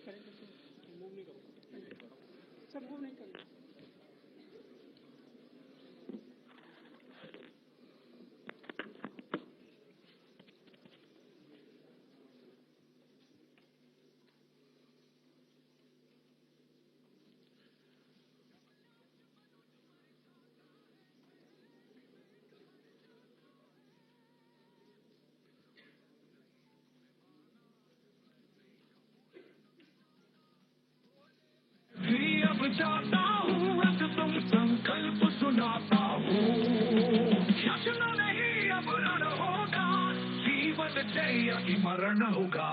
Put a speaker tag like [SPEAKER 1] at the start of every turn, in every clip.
[SPEAKER 1] Sir move नहीं करना।
[SPEAKER 2] जाता हूँ अब तुम संकल्प सुनाता हूँ याचना नहीं अब रण होगा जीवन जय की मरण होगा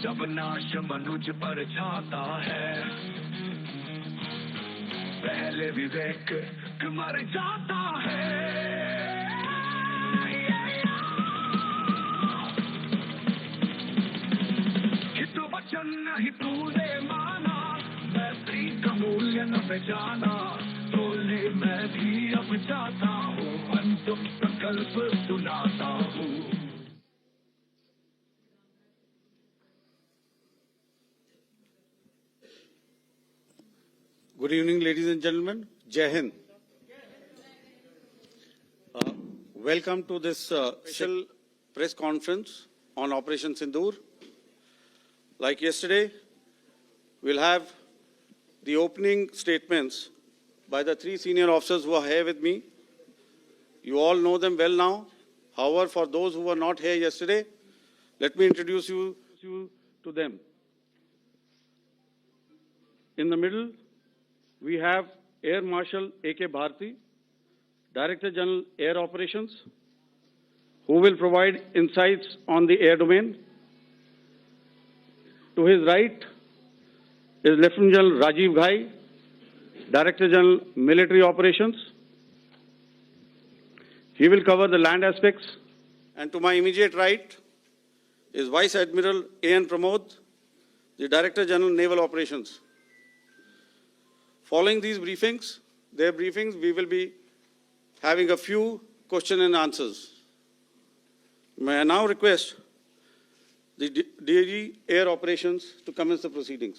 [SPEAKER 2] जब नाश मनुज पर छाता है पहले विवेक मर जाता है हित वचन नहीं तूने माना मैत्री का मूल्य न पहचाना तोले मैं भी अब जाता हूँ अंतिम संकल्प सुनाता हूँ।
[SPEAKER 3] Good evening, ladies and gentlemen. Jai Hind. Welcome to this special press conference on Operation Sindoor. Like yesterday, we'll have the opening statements by the three senior officers who are here with me. You all know them well now. However, for those who were not here yesterday, let me introduce you to them. In the middle, we have Air Marshal A.K. Bharti, Director General Air Operations, who will provide insights on the air domain. To his right is Lieutenant General Rajiv Ghai, Director General Military Operations. He will cover the land aspects. And to my immediate right is Vice Admiral A.N. Pramod, the Director General Naval Operations. Following these briefings, we will be having a few question and answers. May I now request the DG Air Operations to commence the proceedings.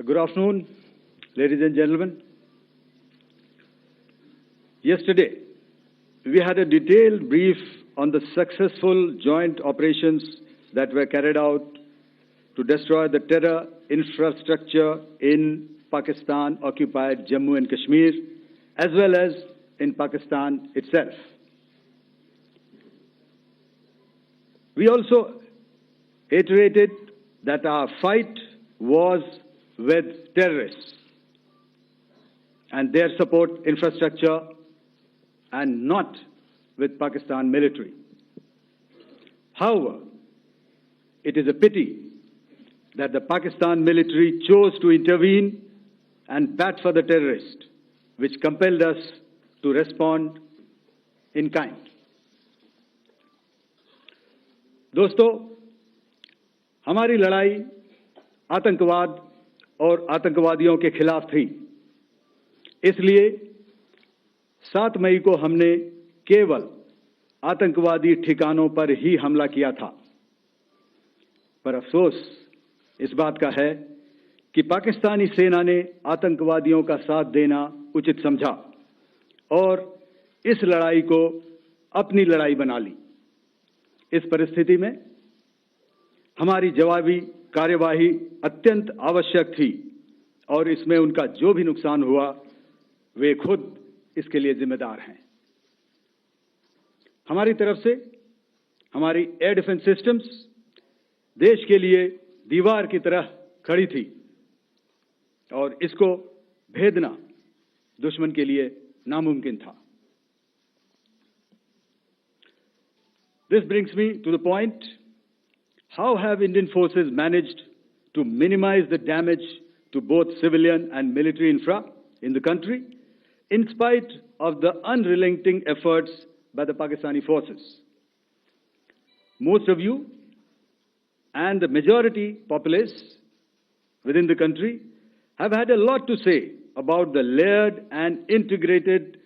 [SPEAKER 4] Good afternoon, ladies and gentlemen. Yesterday, we had a detailed brief on the successful joint operations that were carried out to destroy the terror infrastructure in Pakistan-occupied Jammu and Kashmir, as well as in Pakistan itself. We also iterated that our fight was with terrorists and their support infrastructure and not with Pakistan military. However, it is a pity that the Pakistan military chose to intervene and bat for the terrorist, which compelled us to respond in kind. दोस्तों, हमारी लड़ाई आतंकवाद और आतंकवादियों के खिलाफ थी। इसलिए 7 मई को हमने केवल आतंकवादी ठिकानों पर ही हमला किया था। पर अफसोस इस बात का है कि पाकिस्तानी सेना ने आतंकवादियों का साथ देना उचित समझा और इस लड़ाई को अपनी लड़ाई बना ली। इस परिस्थिति में हमारी जवाबी कार्यवाही अत्यंत आवश्यक थी और इसमें उनका जो भी नुकसान हुआ, वे खुद इसके लिए जिम्मेदार हैं। हमारी तरफ से हमारी एयर डिफेंस सिस्टम्स देश के लिए दीवार की तरह खड़ी थी और इसको भेदना दुश्मन के लिए नामुमकिन था। This brings me to the point, how have Indian forces managed to minimize the damage to both civilian and military infra in the country, in spite of the unrelenting efforts by the Pakistani forces? Most of you and the majority populace within the country have had a lot to say about the layered and integrated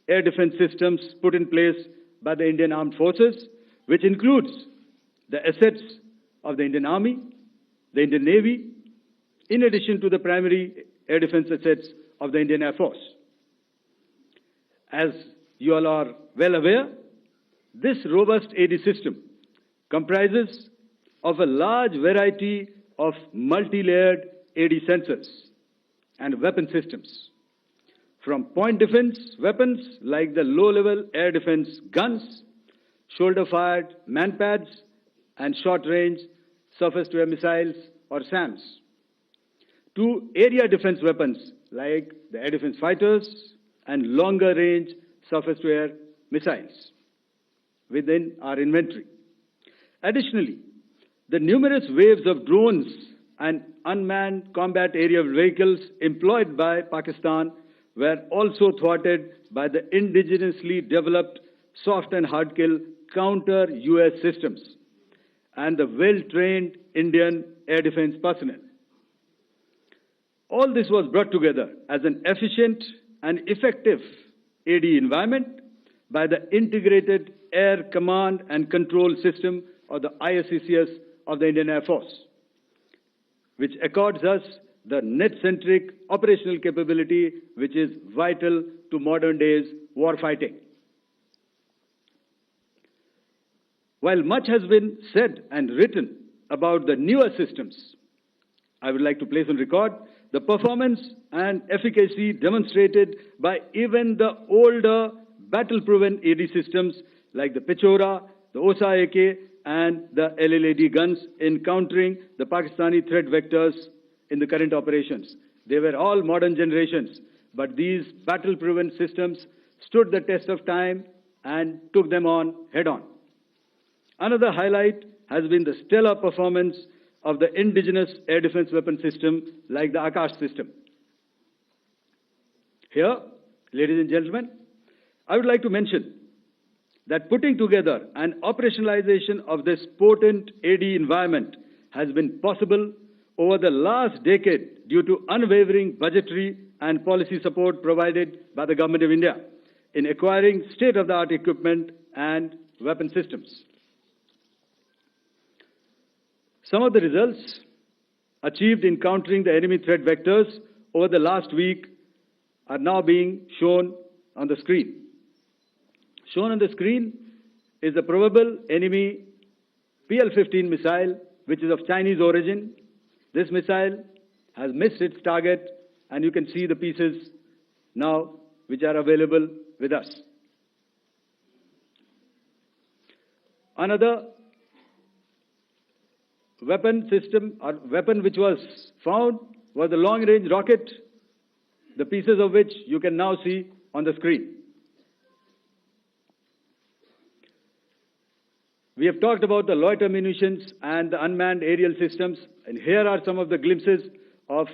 [SPEAKER 4] air defense systems put in place by the Indian Armed Forces, which includes the assets of the Indian Army, the Indian Navy, in addition to the primary air defense assets of the Indian Air Force. As you all are well aware, this robust AD system comprises of a large variety of multi-layered AD sensors and weapon systems, from point defense weapons like the low-level air defense guns, shoulder-fired manpads, and short-range surface-to-air missiles or SAMs, to area defense weapons like the air defense fighters and longer-range surface-to-air missiles within our inventory. Additionally, the numerous waves of drones and unmanned combat aerial vehicles employed by Pakistan were also thwarted by the indigenously developed soft and hard kill counter-US systems and the well-trained Indian air defense personnel. All this was brought together as an efficient and effective AD environment by the Integrated Air Command and Control System, or the ISCCS, of the Indian Air Force, which accords us the net-centric operational capability which is vital to modern days warfighting. While much has been said and written about the newer systems, I would like to place on record the performance and efficacy demonstrated by even the older battle-proven AD systems like the Pechora, the OSA AK, and the LLAD guns in countering the Pakistani threat vectors in the current operations. They were all modern generations, but these battle-proven systems stood the test of time and took them on head-on. Another highlight has been the stellar performance of the indigenous air defense weapon system like the Akash system. Here, ladies and gentlemen, I would like to mention that putting together and operationalization of this potent AD environment has been possible over the last decade due to unwavering budgetary and policy support provided by the Government of India in acquiring state-of-the-art equipment and weapon systems. Some of the results achieved in countering the enemy threat vectors over the last week are now being shown on the screen. Shown on the screen is the probable enemy PL-15 missile, which is of Chinese origin. This missile has missed its target, and you can see the pieces now which are available with us. Another weapon system or weapon which was found was the long-range rocket, the pieces of which you can now see on the screen. We have talked about the loiter munitions and the unmanned aerial systems, and here are some of the glimpses of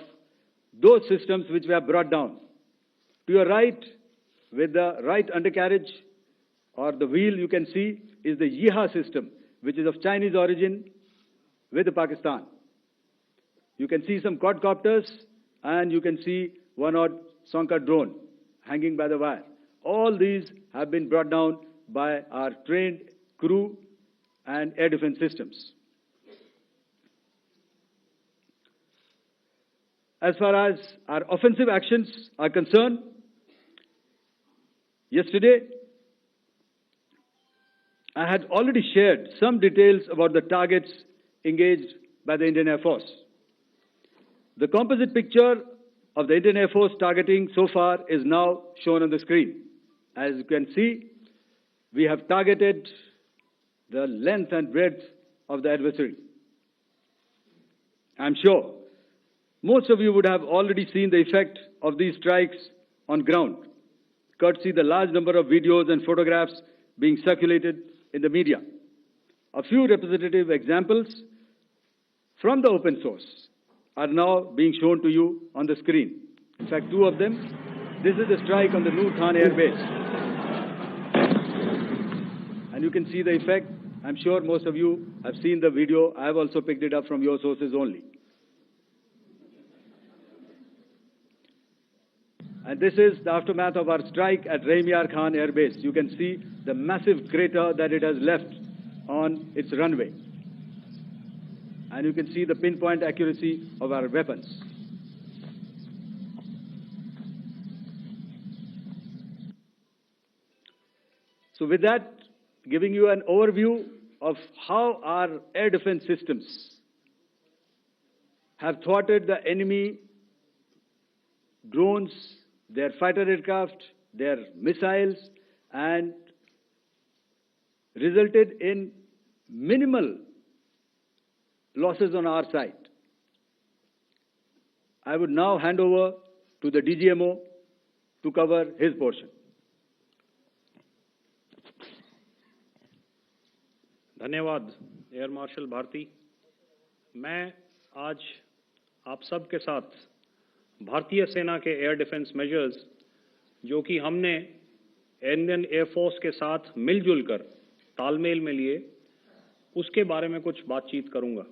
[SPEAKER 4] those systems which we have brought down. To your right, with the right undercarriage or the wheel, you can see is the Yeeha system, which is of Chinese origin with Pakistan. You can see some quadcopters, and you can see one odd Sonka drone hanging by the wire. All these have been brought down by our trained crew and air defense systems. As far as our offensive actions are concerned, yesterday I had already shared some details about the targets engaged by the Indian Air Force. The composite picture of the Indian Air Force targeting so far is now shown on the screen. As you can see, we have targeted the length and breadth of the adversary. I'm sure most of you would have already seen the effect of these strikes on ground, courtesy the large number of videos and photographs being circulated in the media. A few representative examples from the open source are now being shown to you on the screen. In fact, two of them. This is the strike on the Noor Khan Air Base. And you can see the effect. I'm sure most of you have seen the video. I have also picked it up from your sources only. And this is the aftermath of our strike at Rahim Yar Khan Air Base. You can see the massive crater that it has left on its runway. And you can see the pinpoint accuracy of our weapons. So with that, giving you an overview of how our air defense systems have thwarted the enemy drones, their fighter aircraft, their missiles, and resulted in minimal losses on our side. I would now hand over to the DGMO to cover his portion.
[SPEAKER 5] धन्यवाद air marshal Bharti. मैं आज आप सब के साथ भारतीय सेना के एयर डिफेंस मेजर्स जो कि हमने इंडियन एयरफोर्स के साथ मिलजुल कर तालमेल में लिए, उसके बारे में कुछ बातचीत करूंगा।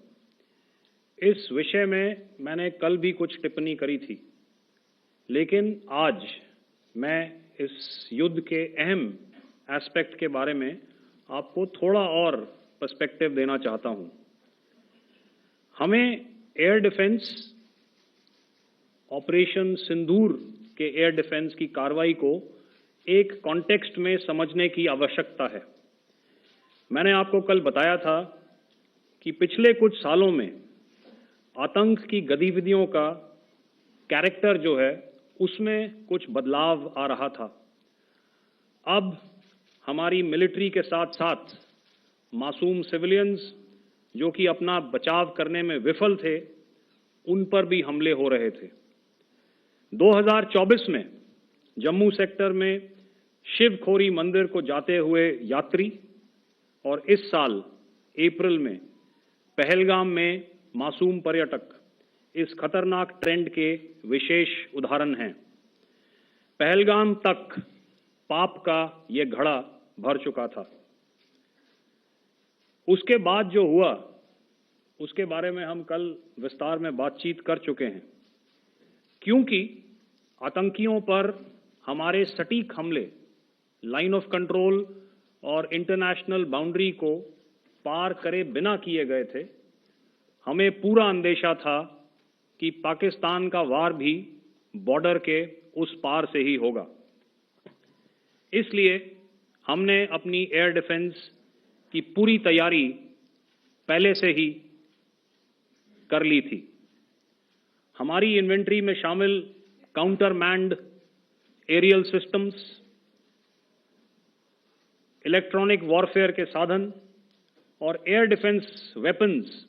[SPEAKER 5] इस विषय में मैंने कल भी कुछ टिप्पणी करी थी, लेकिन आज मैं इस युद्ध के अहम एस्पेक्ट के बारे में आपको थोड़ा और पर्सपेक्टिव देना चाहता हूं। हमें एयर डिफेंस ऑपरेशन सिंदूर के एयर डिफेंस की कार्रवाई को एक कॉन्टेक्स्ट में समझने की आवश्यकता है। मैंने आपको कल बताया था कि पिछले कुछ सालों में आतंक की गतिविधियों का कैरेक्टर जो है उसमें कुछ बदलाव आ रहा था। अब हमारी मिलिट्री के साथ साथ मासूम सिविलियंस जो कि अपना बचाव करने में विफल थे, उन पर भी हमले हो रहे थे। 2024 में जम्मू सेक्टर में शिवखोरी मंदिर को जाते हुए यात्री और इस साल अप्रैल में पहलगाम में मासूम पर्यटक इस खतरनाक ट्रेंड के विशेष उदाहरण हैं। पहलगाम तक पाप का ये घड़ा भर चुका था। उसके बाद जो हुआ उसके बारे में हम कल विस्तार में बातचीत कर चुके हैं, क्योंकि आतंकियों पर हमारे सटीक हमले लाइन ऑफ कंट्रोल और इंटरनेशनल बाउंड्री को पार करे बिना किए गए थे। हमें पूरा अंदेशा था कि पाकिस्तान का वार भी बॉर्डर के उस पार से ही होगा। इसलिए हमने अपनी एयर डिफेंस की पूरी तैयारी पहले से ही कर ली थी। हमारी इन्वेंट्री में शामिल counter manned aerial systems, electronic warfare के साधन और एयर डिफेंस वेपन्स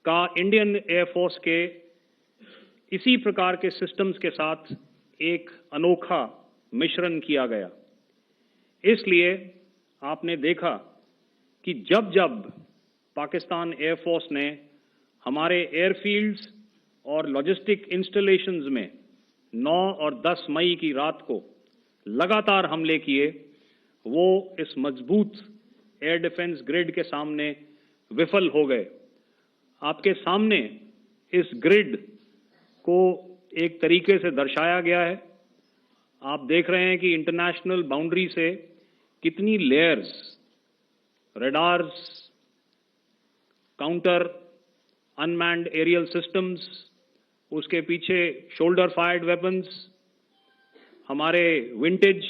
[SPEAKER 5] का इंडियन एयरफोर्स के इसी प्रकार के सिस्टम्स के साथ एक अनोखा मिश्रण किया गया। इसलिए आपने देखा कि जब जब पाकिस्तान एयरफोर्स ने हमारे एयरफील्ड्स और लॉजिस्टिक इंस्टॉलेशंस में 9 और 10 मई की रात को लगातार हमले किए, वो इस मजबूत एयर डिफेंस ग्रिड के सामने विफल हो गए। आपके सामने इस ग्रिड को एक तरीके से दर्शाया गया है। आप देख रहे हैं कि इंटरनेशनल बाउंड्री से कितनी layers, radars, counter unmanned aerial systems, उसके पीछे शोल्डर फायर्ड वेपन्स, हमारे विंटेज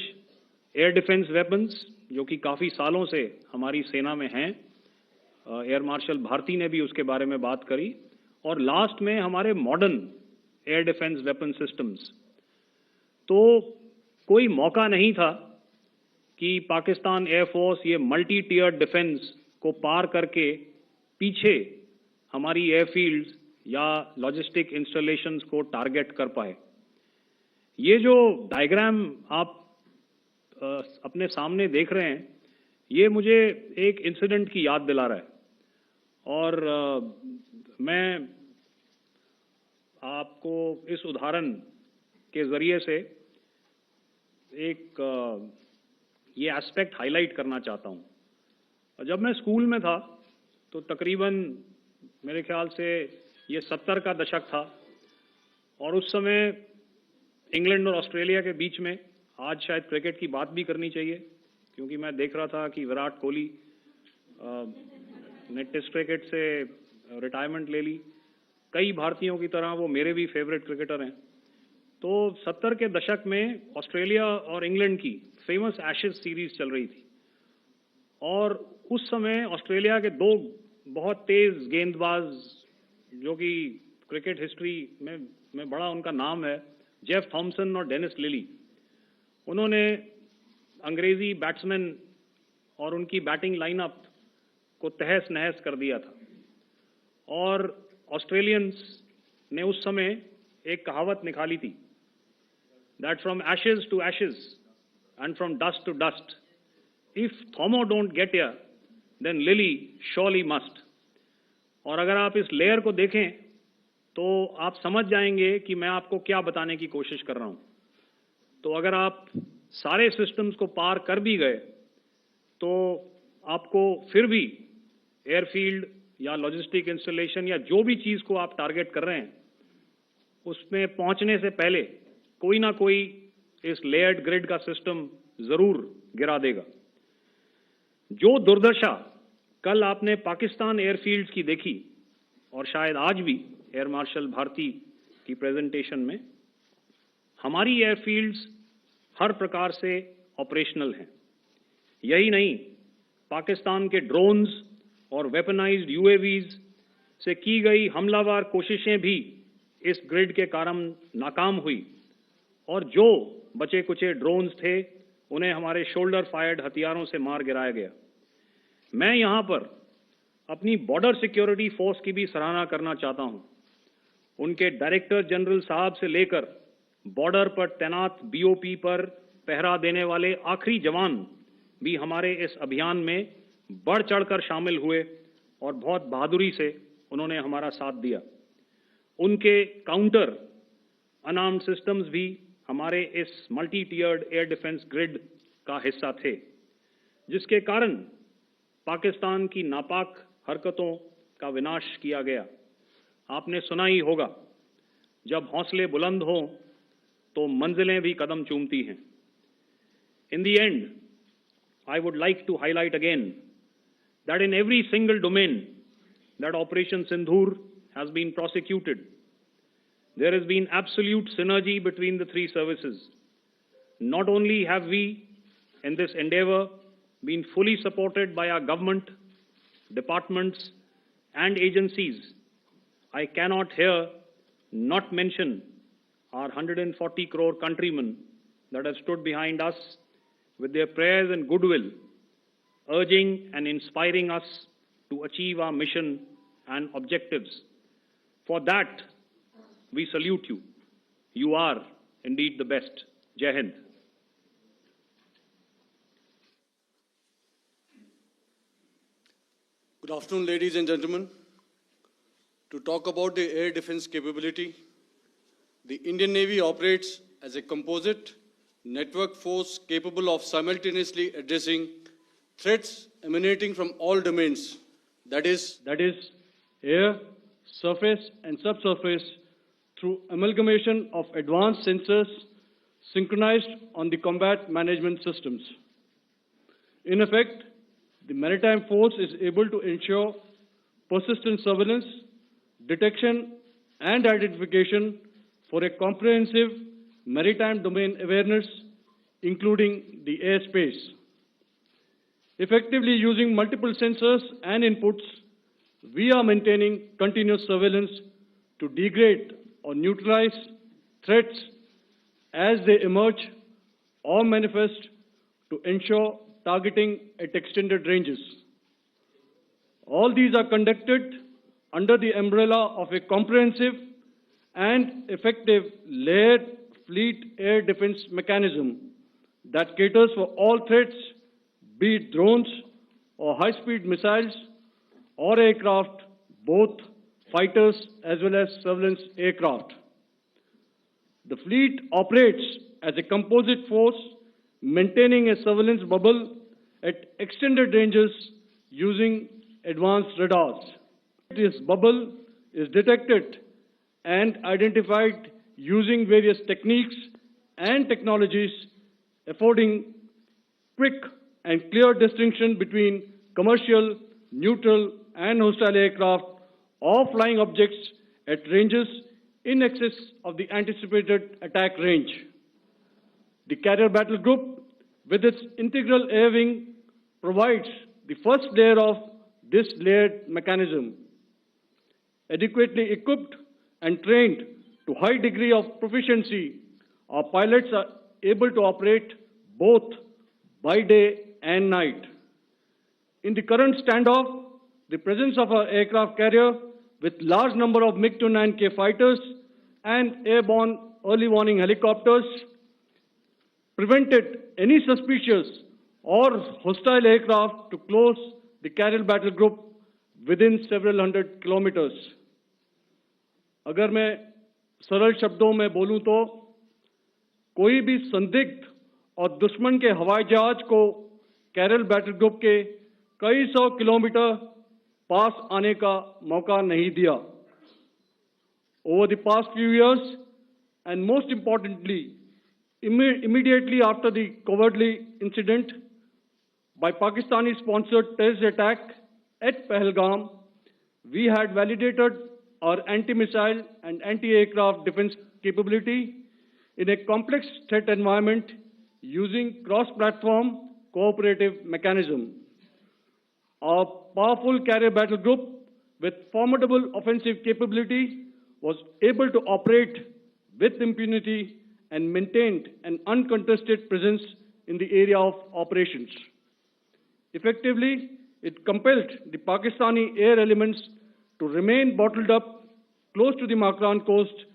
[SPEAKER 5] एयर डिफेंस वेपन्स जो कि काफ़ी सालों से हमारी सेना में हैं। एयर मार्शल भारती ने भी उसके बारे में बात करी। और लास्ट में हमारे modern air defence weapon systems. तो कोई मौका नहीं था कि पाकिस्तान एयरफोर्स ये मल्टी टियर डिफेंस को पार करके पीछे हमारी एयरफील्ड्स या लॉजिस्टिक इंस्टॉलेशंस को टारगेट कर पाए। ये जो डायग्राम आप अपने सामने देख रहे हैं, ये मुझे एक इंसिडेंट की याद दिला रहा है और मैं आपको इस उदाहरण के जरिए से एक ये एस्पेक्ट हाईलाइट करना चाहता हूं। जब मैं स्कूल में था तो तकरीबन मेरे ख्याल से ये 70 का दशक था और उस समय इंग्लैंड और ऑस्ट्रेलिया के बीच में, आज शायद क्रिकेट की बात भी करनी चाहिए क्योंकि मैं देख रहा था कि विराट कोहली ने टेस्ट क्रिकेट से रिटायरमेंट ले ली। कई भारतीयों की तरह वो मेरे भी फेवरेट क्रिकेटर हैं। तो 70 के दशक में ऑस्ट्रेलिया और इंग्लैंड की फेमस एशेज सीरीज चल रही थी और उस समय ऑस्ट्रेलिया के दो बहुत तेज गेंदबाज जो कि क्रिकेट हिस्ट्री में बड़ा उनका नाम है, जेफ थॉमसन और डेनिस लिली, उन्होंने अंग्रेजी बैट्समैन और उनकी बैटिंग लाइनअप को तहस नहस कर दिया था। और ऑस्ट्रेलियंस ने उस समय एक कहावत निकाली थी, that from ashes to ashes and from dust to dust, if Thommo don't get here then Lillee surely must. और अगर आप इस लेयर को देखें तो आप समझ जाएंगे कि मैं आपको क्या बताने की कोशिश कर रहा हूं। तो अगर आप सारे सिस्टम्स को पार कर भी गए तो आपको फिर भी एयरफील्ड या लॉजिस्टिक इंस्टॉलेशन या जो भी चीज को आप टारगेट कर रहे हैं उसमें पहुंचने से पहले कोई ना कोई इस लेयर्ड ग्रिड का सिस्टम जरूर गिरा देगा। जो दुर्दशा कल आपने पाकिस्तान एयरफील्ड्स की देखी और शायद आज भी एयर मार्शल भारती की प्रेजेंटेशन में, हमारी एयरफील्ड्स हर प्रकार से ऑपरेशनल हैं। यही नहीं, पाकिस्तान के ड्रोन्स और वेपनाइज्ड यूएवीज से की गई हमलावर कोशिशें भी इस ग्रिड के कारण नाकाम हुई और जो बचे कुचे ड्रोन्स थे उन्हें हमारे शोल्डर फायर्ड हथियारों से मार गिराया गया। मैं यहां पर अपनी बॉर्डर सिक्योरिटी फोर्स की भी सराहना करना चाहता हूं। उनके डायरेक्टर जनरल साहब से लेकर बॉर्डर पर तैनात बीओपी पर पहरा देने वाले आखिरी जवान भी हमारे इस अभियान में बढ़ चढ़कर शामिल हुए और बहुत बहादुरी से उन्होंने हमारा साथ दिया। उनके काउंटर अनार्म्ड सिस्टम्स भी हमारे इस मल्टी टियर्ड एयर डिफेंस ग्रिड का हिस्सा थे, जिसके कारण पाकिस्तान की नापाक हरकतों का विनाश किया गया। आपने सुना ही होगा, जब हौसले बुलंद हों तो मंजिलें भी कदम चूमती हैं। In the end, I would like to highlight again that in every single domain that Operation Sindoor has been prosecuted, there has been absolute synergy between the three services. Not only have we, in this endeavor, been fully supported by our government, departments, and agencies, I cannot here not mention our 140 crore countrymen that have stood behind us with their prayers and goodwill, urging and inspiring us to achieve our mission and objectives. For that, we salute you. You are indeed the best. Jai Hind.
[SPEAKER 3] Good afternoon, ladies and gentlemen. To talk about the air defense capability, the Indian Navy operates as a composite network force capable of simultaneously addressing threats emanating from all domains, that is
[SPEAKER 4] air, surface and subsurface, through amalgamation of advanced sensors synchronized on the combat management systems. In effect, the maritime force is able to ensure persistent surveillance, detection and identification for a comprehensive maritime domain awareness, including the airspace. Effectively using multiple sensors and inputs, we are maintaining continuous surveillance to degrade or neutralize threats as they emerge or manifest to ensure targeting at extended ranges. All these are conducted under the umbrella of a comprehensive and effective layered fleet air defense mechanism that caters for all threats, be it drones or high-speed missiles or aircraft, both fighters as well as surveillance aircraft. The fleet operates as a composite force, maintaining a surveillance bubble at extended ranges using advanced radars. This bubble is detected and identified using various techniques and technologies, affording quick and clear distinction between commercial, neutral, and hostile aircraft or flying objects at ranges in excess of the anticipated attack range. The Carrier Battle Group, with its integral air wing, provides the first layer of this layered mechanism. Adequately equipped and trained to high degree of proficiency, our pilots are able to operate both by day and night. In the current standoff, the presence of our aircraft carrier with large number of MiG-29K fighters and airborne early warning helicopters prevented any suspicious or hostile aircraft to close the Carrier Battle Group within several hundred kilometers. अगर मैं सरल शब्दों में बोलूं तो कोई भी संदिग्ध और दुश्मन के हवाई जहाज को कैरल बैटल ग्रुप के कई सौ किलोमीटर पास आने का मौका नहीं दिया. Over the past few years, and most importantly, immediately after the cowardly incident by Pakistani-sponsored terrorist attack at Pahalgam, we had validated our anti-missile and anti-aircraft defense capability in a complex threat environment using cross-platform cooperative mechanism. Our powerful carrier battle group with formidable offensive capability was able to operate with impunity and maintained an uncontested presence in the area of operations. Effectively, it compelled the Pakistani air elements to remain bottled up close to the Makran coast,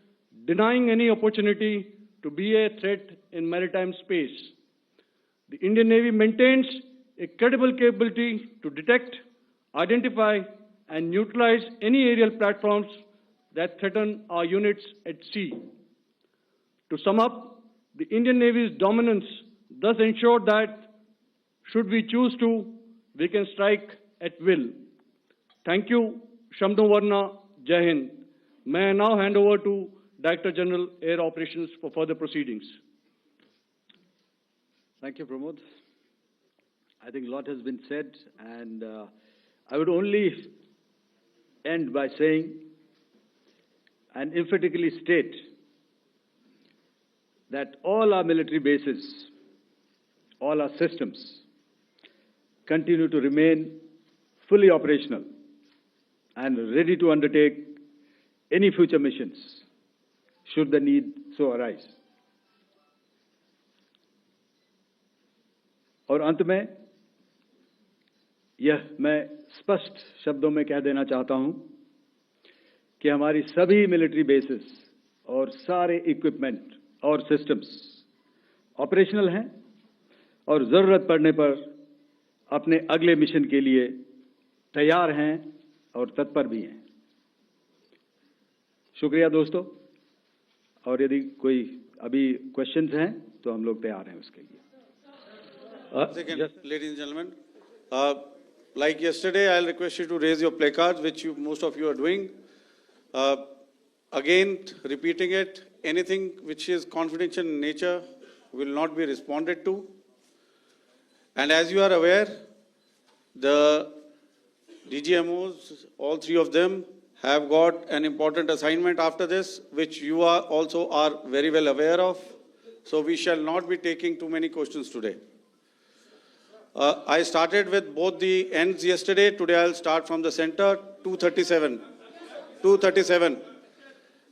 [SPEAKER 4] denying any opportunity to be a threat in maritime space. The Indian Navy maintains a credible capability to detect, identify, and neutralize any aerial platforms that threaten our units at sea. To sum up, the Indian Navy's dominance thus ensured that, should we choose to, we can strike at will. Thank you, Shamdo Varna, Jai Hind. May I now hand over to Director General Air Operations for further proceedings.
[SPEAKER 6] Thank you, Pramod. I think a lot has been said, and I would only end by saying and emphatically state that all our military bases, all our systems continue to remain fully operational and ready to undertake any future missions should the need so arise. और अंत में यह मैं स्पष्ट शब्दों में कह देना चाहता हूं कि हमारी सभी मिलिट्री बेसेस और सारे इक्विपमेंट और सिस्टम्स ऑपरेशनल हैं और जरूरत पड़ने पर अपने अगले मिशन के लिए तैयार हैं और तत्पर भी हैं. शुक्रिया दोस्तों, और यदि कोई अभी क्वेश्चंस हैं तो हम लोग तैयार हैं उसके लिए.
[SPEAKER 3] Ladies and gentlemen, like yesterday, I'll request you to raise your placards, which most of you are doing. Again, repeating it, anything which is confidential in nature will not be responded to. And as you are aware, the DGMOs, all three of them, have got an important assignment after this, which you also are very well aware of. So we shall not be taking too many questions today. I started with both the ends yesterday. Today I'll start from the center, 237. 237.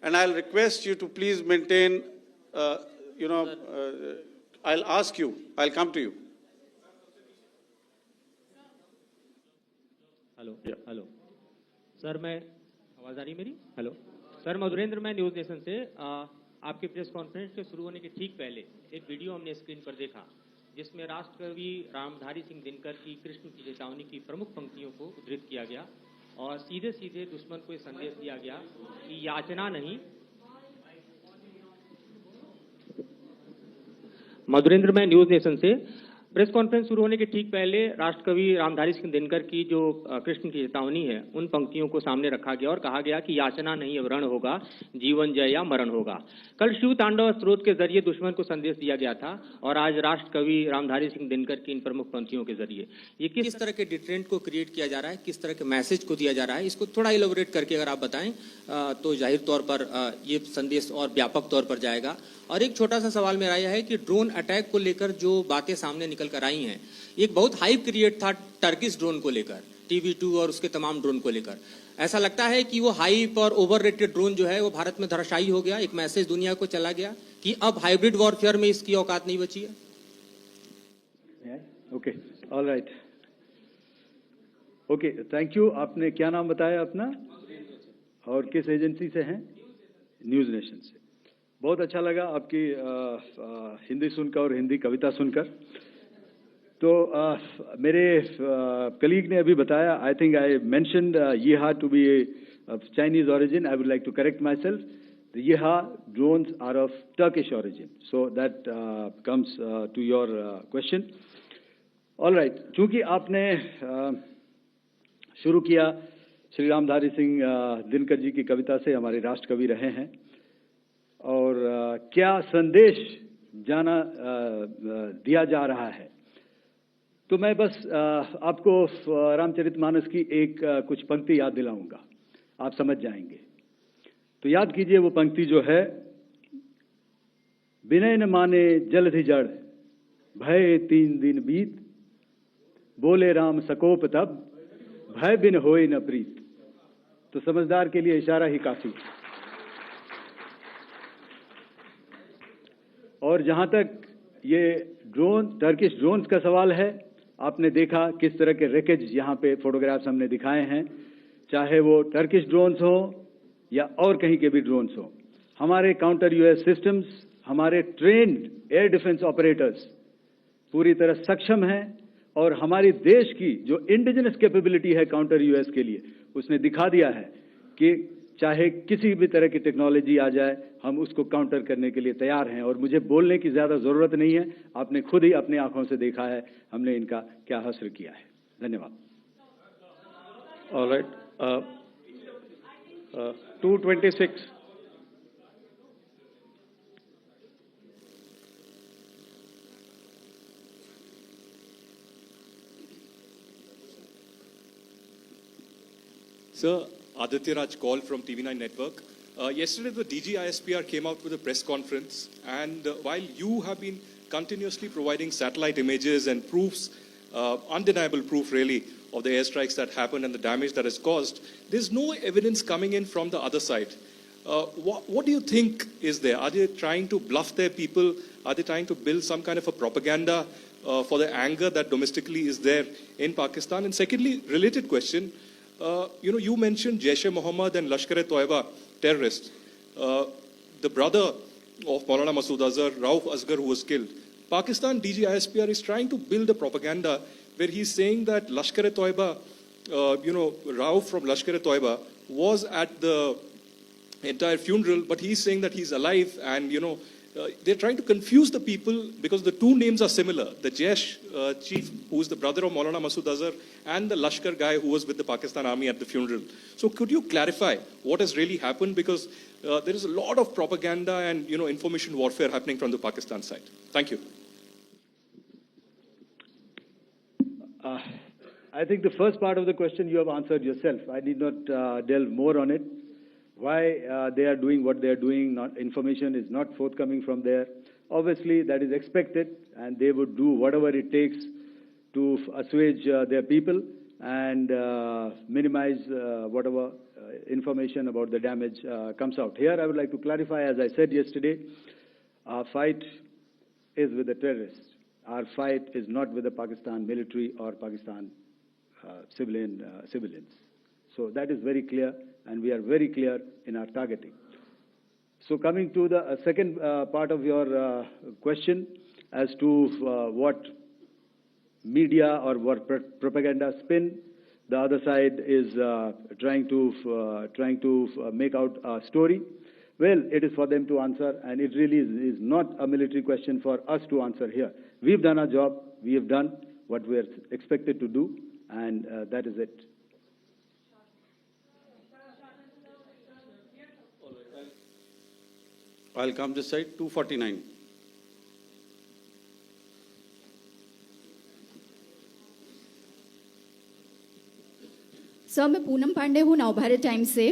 [SPEAKER 3] And I'll request you to please maintain, I'll ask you, I'll come to you.
[SPEAKER 7] Hello hello sir, मैं आवाज़ आ रही मेरी? Hello sir, Madhurendra, मैं news nation से. आपके press conference के शुरू होने के ठीक पहले एक वीडियो हमने स्क्रीन पर देखा जिसमें राष्ट्रकवि रामधारी सिंह दिनकर की कृष्ण की चेतावनी की प्रमुख पंक्तियों को उद्धृत किया गया और सीधे सीधे दुश्मन को ये संदेश दिया गया कि याचना नहीं। मधुरेंद्र, मैं न्यूज नेशन से। प्रेस कॉन्फ्रेंस शुरू होने के ठीक पहले राष्ट्रकवि रामधारी सिंह दिनकर की जो कृष्ण की चेतावनी है उन पंक्तियों को सामने रखा गया और कहा गया कि याचना नहीं अब रण होगा, जीवन जय या मरण होगा। कल शिव तांडव स्त्रोत के जरिए दुश्मन को संदेश दिया गया था और आज राष्ट्रकवि रामधारी सिंह दिनकर की इन प्रमुख पंक्तियों के जरिए ये किस तरह के डिटरेंट को क्रिएट किया जा रहा है, किस तरह के मैसेज को दिया जा रहा है, इसको थोड़ा इलेबोरेट करके अगर आप बताएं तो जाहिर तौर पर ये संदेश और व्यापक तौर पर जाएगा। और एक छोटा सा सवाल मेरा यह है कि ड्रोन अटैक को लेकर जो बातें सामने निकल कर आई हैं, एक बहुत हाइप क्रिएट था टर्किश ड्रोन को लेकर, TB2 और उसके तमाम ड्रोन को लेकर। ऐसा लगता है कि वो हाइप और ओवररेटेड ड्रोन जो है वो भारत में धराशायी हो गया, एक मैसेज दुनिया को चला गया कि अब हाइब्रिड वॉरफेयर में इसकी औकात नहीं बची है।
[SPEAKER 6] Okay, all right, okay, thank you. आपने क्या नाम बताया अपना और किस एजेंसी से हैं? न्यूज नेशन से। बहुत अच्छा लगा आपकी हिंदी सुनकर और हिंदी कविता सुनकर। तो मेरे कलीग ने अभी बताया, I think I mentioned Yiha to be Chinese origin. I would like to correct myself. The Yeha drones are of Turkish origin. So that comes to your question. All right. चूंकि आपने शुरू किया श्री रामधारी सिंह दिनकर जी की कविता से, हमारे राष्ट्र कवि रहे हैं, और क्या संदेश दिया जा रहा है, तो मैं बस आपको रामचरितमानस की एक कुछ पंक्ति याद दिलाऊंगा, आप समझ जाएंगे। तो याद कीजिए वो पंक्ति जो है, विनय न माने जलधि जड़, भय 3 दिन बीत, बोले राम सकोप तब, भय बिन होए न प्रीत। तो समझदार के लिए इशारा ही काफी। और जहां तक ये ड्रोन, टर्किश ड्रोन्स का सवाल है, आपने देखा किस तरह के रेकेज यहाँ पे फोटोग्राफ्स हमने दिखाए हैं, चाहे वो टर्किश ड्रोन्स हो या और कहीं के भी ड्रोन्स हो। हमारे काउंटर यूएस सिस्टम्स, हमारे ट्रेन्ड एयर डिफेंस ऑपरेटर्स पूरी तरह सक्षम हैं और हमारी देश की जो इंडिजिनस कैपेबिलिटी है काउंटर यूएस के लिए, उसने दिखा दिया है कि चाहे किसी भी तरह की टेक्नोलॉजी आ जाए, हम उसको काउंटर करने के लिए तैयार हैं। और मुझे बोलने की ज्यादा जरूरत नहीं है, आपने खुद ही अपनी आंखों से देखा है हमने इनका क्या हश्र किया है। धन्यवाद।
[SPEAKER 3] All right. 226.
[SPEAKER 8] Sir, Aditya Raj call from TV9 Network. Yesterday, the DG ISPR came out with a press conference, and while you have been continuously providing satellite images and proofs, undeniable proof really, of the airstrikes that happened and the damage that is caused, there's no evidence coming in from the other side. What do you think is there? Are they trying to bluff their people? Are they trying to build some kind of a propaganda for the anger that domestically is there in Pakistan? And secondly, related question, you mentioned Jaish-e-Mohammed and Lashkar-e-Toiba terrorists. The brother of Maulana Masood Azhar, Rauf Asghar, who was killed. Pakistan DG ISPR is trying to build a propaganda where he's saying that Lashkar-e-Toiba, Rauf from Lashkar-e-Toiba was at the entire funeral, but he's saying that he's alive, and they're trying to confuse the people because the two names are similar. The Jaish chief, who is the brother of Maulana Masood Azhar, and the Lashkar guy who was with the Pakistan army at the funeral. So could you clarify what has really happened? Because there is a lot of propaganda and information warfare happening from the Pakistan side. Thank you.
[SPEAKER 6] I think the first part of the question you have answered yourself. I need not delve more on it. Why they are doing what they are doing, information is not forthcoming from there. Obviously, that is expected, and they would do whatever it takes to assuage their people and minimize whatever information about the damage comes out. Here, I would like to clarify, as I said yesterday, our fight is with the terrorists. Our fight is not with the Pakistan military or Pakistan civilians. So that is very clear, and we are very clear in our targeting. So coming to the second part of your question as to what media or what propaganda spin the other side is trying to make out a story. Well, it is for them to answer, and it really is not a military question for us to answer here. We've done our job. We have done what we are expected to do, and that is it.
[SPEAKER 3] I'll come this side, 249.
[SPEAKER 9] Sir, मैं पूनम पांडे हूँ Navbharat times से।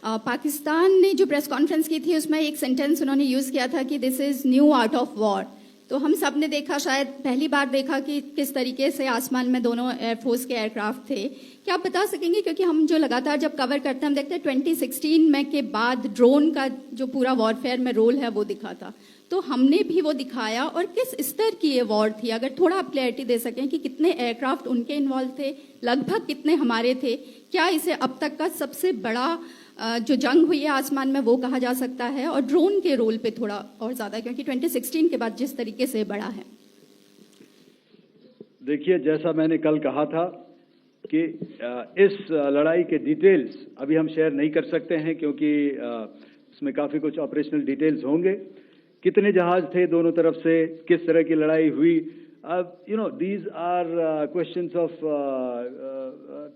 [SPEAKER 9] पाकिस्तान ने जो press conference की थी उसमें एक sentence उन्होंने यूज़ किया था कि this is new art of war. तो हम सब ने देखा, शायद पहली बार देखा कि किस तरीके से आसमान में दोनों एयरफोर्स के एयरक्राफ्ट थे। क्या आप बता सकेंगे, क्योंकि हम जो लगातार जब कवर करते हैं हम देखते हैं 2016 में के बाद ड्रोन का जो पूरा वॉरफेयर में रोल है वो दिखा था, तो हमने भी वो दिखाया, और किस स्तर की ये वॉर थी? अगर थोड़ा आप क्लैरिटी दे सकें कि कितने एयरक्राफ्ट उनके इन्वॉल्व थे, लगभग कितने हमारे थे, क्या इसे अब तक का सबसे बड़ा जो जंग हुई है आसमान में वो कहा जा सकता है, और ड्रोन के रोल पे थोड़ा और ज्यादा, क्योंकि 2016 के बाद जिस तरीके से बढ़ा है।
[SPEAKER 6] देखिए, जैसा मैंने कल कहा था कि इस लड़ाई के डिटेल्स अभी हम शेयर नहीं कर सकते हैं, क्योंकि उसमें काफी कुछ ऑपरेशनल डिटेल्स होंगे। कितने जहाज थे दोनों तरफ से, किस तरह की लड़ाई हुई, these are questions of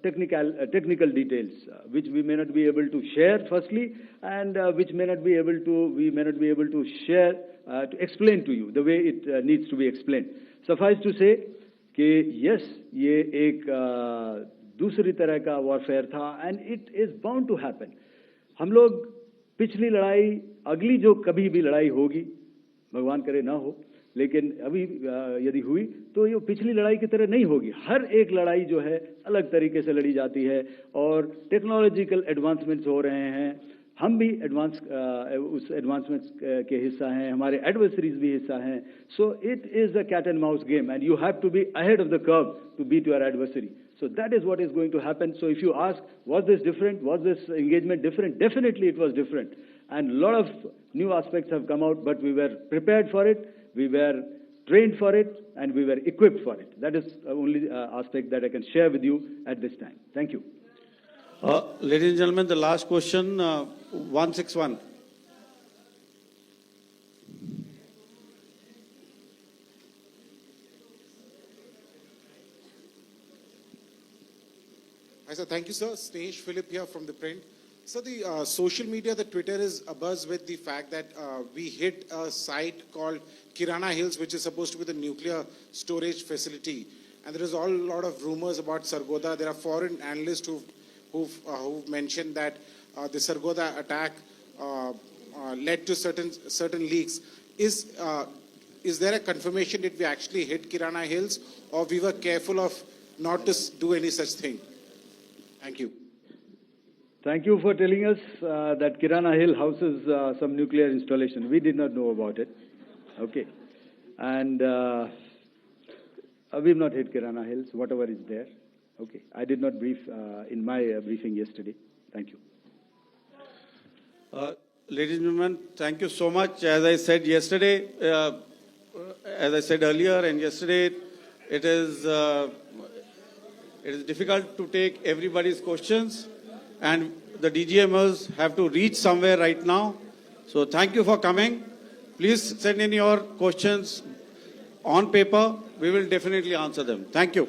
[SPEAKER 6] technical details which we may not be able to share firstly, and which we may not be able to share to explain to you the way it needs to be explained. Suffice to say कि yes, ये एक दूसरी तरह का warfare था, and it is bound to happen. हम लोग पिछली लड़ाई, अगली जो कभी भी लड़ाई होगी, भगवान करे ना हो, लेकिन अभी यदि हुई तो ये पिछली लड़ाई की तरह नहीं होगी। हर एक लड़ाई जो है अलग तरीके से लड़ी जाती है, और टेक्नोलॉजिकल एडवांसमेंट्स हो रहे हैं। हम भी उस एडवांसमेंट्स के हिस्सा हैं, हमारे एडवर्सरीज भी हिस्सा हैं। So it is a cat and mouse game, and you have to be ahead of the curve to beat your adversary. So that is what is going to happen. So if you ask, was this different? Was this engagement different? Definitely it was different. And a lot of new aspects have come out, but we were prepared for it, we were trained for it, and we were equipped for it. That is the only aspect that I can share with you at this time. Thank you.
[SPEAKER 3] Ladies and gentlemen, the last question, 161.
[SPEAKER 10] Hi, sir. Thank you, sir. Snesh Philip here from The Print. So the social media, the Twitter is abuzz with the fact that we hit a site called Kirana Hills, which is supposed to be the nuclear storage facility. And there is a lot of rumors about Sargodha. There are foreign analysts who've mentioned that the Sargodha attack led to certain leaks. Is there a confirmation that we actually hit Kirana Hills, or we were careful of not to do any such thing? Thank you.
[SPEAKER 6] Thank you for telling us that Kirana Hill houses some nuclear installation. We did not know about it. Okay. And we've not hit Kirana Hills, whatever is there. Okay. I did not brief in my briefing yesterday. Thank you.
[SPEAKER 3] Ladies and gentlemen, thank you so much. As I said yesterday, as I said earlier and yesterday, it is difficult to take everybody's questions, and the DGMers have to reach somewhere right now. So thank you for coming. Please send in your questions on paper. We will definitely answer them. Thank you.